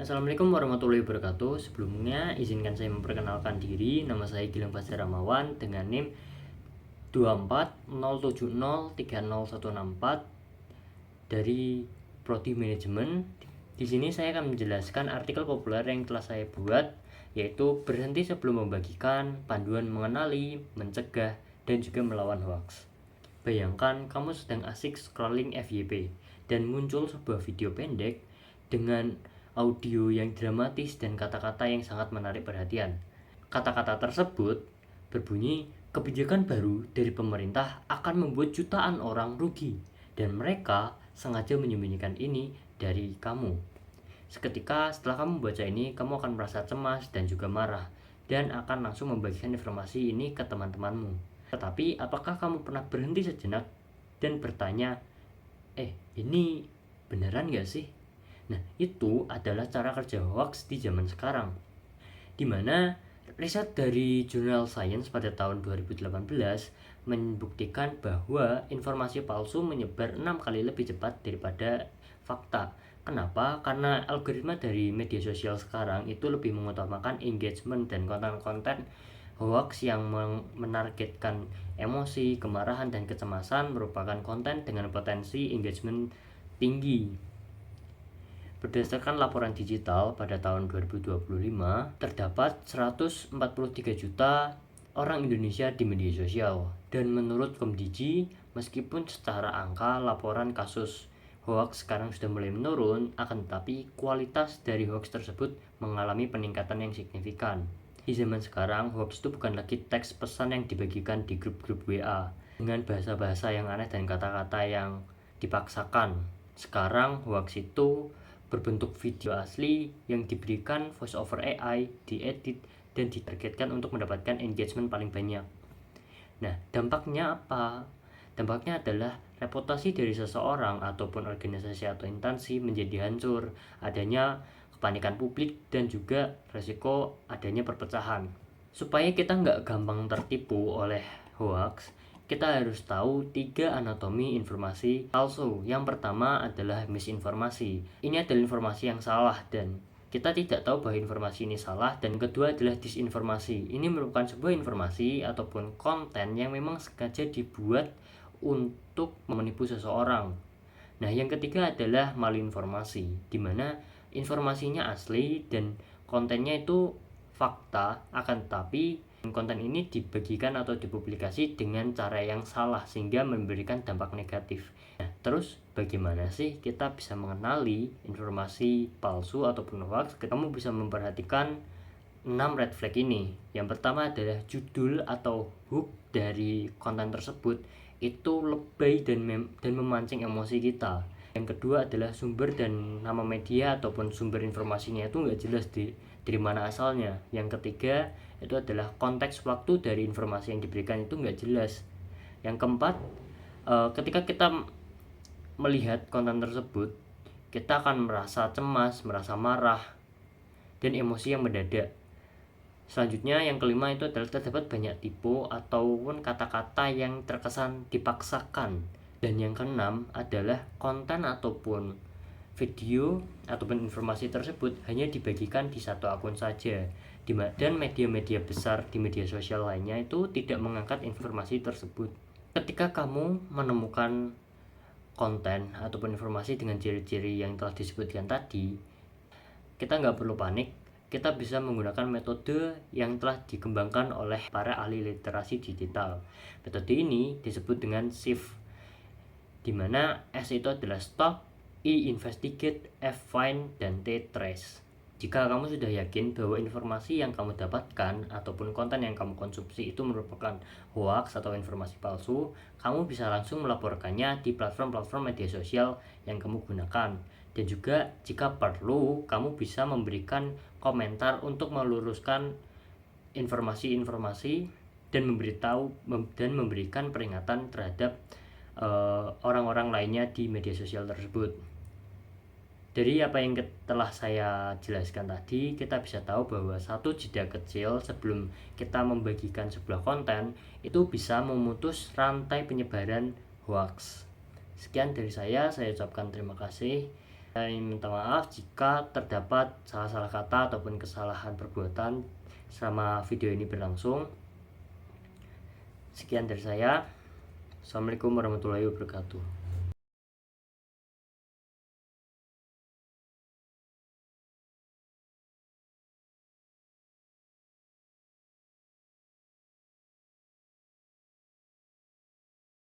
Assalamualaikum warahmatullahi wabarakatuh. Sebelumnya izinkan saya memperkenalkan diri. Nama saya Gilang Fajar Ramawan dengan NIM 2407030164 dari Prodi Manajemen. Di sini saya akan menjelaskan artikel populer yang telah saya buat, yaitu berhenti sebelum membagikan, panduan mengenali, mencegah, dan juga melawan hoax. Bayangkan kamu sedang asik scrolling FYP dan muncul sebuah video pendek dengan audio yang dramatis dan kata-kata yang sangat menarik perhatian. Kata-kata tersebut berbunyi, kebijakan baru dari pemerintah akan membuat jutaan orang rugi, dan mereka sengaja menyembunyikan ini dari kamu. Seketika setelah kamu membaca ini, kamu akan merasa cemas dan juga marah, dan akan langsung membagikan informasi ini ke teman-temanmu. Tetapi apakah kamu pernah berhenti sejenak dan bertanya, ini beneran gak sih? Nah, itu adalah cara kerja hoax di zaman sekarang, di mana riset dari jurnal Science pada tahun 2018 membuktikan bahwa informasi palsu menyebar 6 kali lebih cepat daripada fakta. Kenapa? Karena algoritma dari media sosial sekarang itu lebih mengutamakan engagement dan konten-konten hoax yang menargetkan emosi, kemarahan, dan kecemasan merupakan konten dengan potensi engagement tinggi. Berdasarkan laporan digital pada tahun 2025, terdapat 143 juta orang Indonesia di media sosial. Dan menurut Komdiji, meskipun secara angka laporan kasus hoax sekarang sudah mulai menurun, akan tetapi kualitas dari hoax tersebut mengalami peningkatan yang signifikan. Di zaman sekarang, hoax itu bukan lagi teks pesan yang dibagikan di grup-grup WA dengan bahasa-bahasa yang aneh dan kata-kata yang dipaksakan. Sekarang hoax itu berbentuk video asli yang diberikan voice over AI, diedit, dan ditargetkan untuk mendapatkan engagement paling banyak. Nah, dampaknya apa? Dampaknya adalah reputasi dari seseorang ataupun organisasi atau instansi menjadi hancur, adanya kepanikan publik, dan juga resiko adanya perpecahan. Supaya kita nggak gampang tertipu oleh hoax, kita harus tahu 3 anatomi informasi palsu. Yang pertama adalah misinformasi. Ini adalah informasi yang salah dan kita tidak tahu bahwa informasi ini salah. Dan kedua adalah disinformasi. Ini merupakan sebuah informasi ataupun konten yang memang sengaja dibuat untuk menipu seseorang. Nah, yang ketiga adalah malinformasi, di mana informasinya asli dan kontennya itu fakta, akan tetapi konten ini dibagikan atau dipublikasi dengan cara yang salah sehingga memberikan dampak negatif. Nah, terus bagaimana sih kita bisa mengenali informasi palsu ataupun hoax? Kamu bisa memperhatikan 6 red flag ini. Yang pertama adalah judul atau hook dari konten tersebut itu lebay dan memancing emosi kita. Yang kedua adalah sumber dan nama media ataupun sumber informasinya itu nggak jelas dari mana asalnya. Yang ketiga itu adalah konteks waktu dari informasi yang diberikan itu nggak jelas. Yang keempat, ketika kita melihat konten tersebut, kita akan merasa cemas, merasa marah, dan emosi yang mendadak. Selanjutnya yang kelima itu adalah terdapat banyak tipu ataupun kata-kata yang terkesan dipaksakan. Dan yang keenam adalah konten ataupun video ataupun informasi tersebut hanya dibagikan di satu akun saja, dan media-media besar di media sosial lainnya itu tidak mengangkat informasi tersebut. Ketika kamu menemukan konten ataupun informasi dengan ciri-ciri yang telah disebutkan tadi, kita nggak perlu panik. Kita bisa menggunakan metode yang telah dikembangkan oleh para ahli literasi digital. Metode ini disebut dengan SIFT, di mana S itu adalah stop, I investigate, F find, dan T trace. Jika kamu sudah yakin bahwa informasi yang kamu dapatkan ataupun konten yang kamu konsumsi itu merupakan hoax atau informasi palsu, kamu bisa langsung melaporkannya di platform-platform media sosial yang kamu gunakan. Dan juga jika perlu, kamu bisa memberikan komentar untuk meluruskan informasi-informasi dan memberikan peringatan terhadap orang-orang lainnya di media sosial tersebut. Dari apa yang telah saya jelaskan tadi, kita bisa tahu bahwa satu jeda kecil sebelum kita membagikan sebuah konten itu bisa memutus rantai penyebaran hoax. Sekian dari saya ucapkan terima kasih. Saya ingin minta maaf jika terdapat salah-salah kata ataupun kesalahan perbuatan selama video ini berlangsung. Sekian dari saya. Assalamualaikum warahmatullahi wabarakatuh.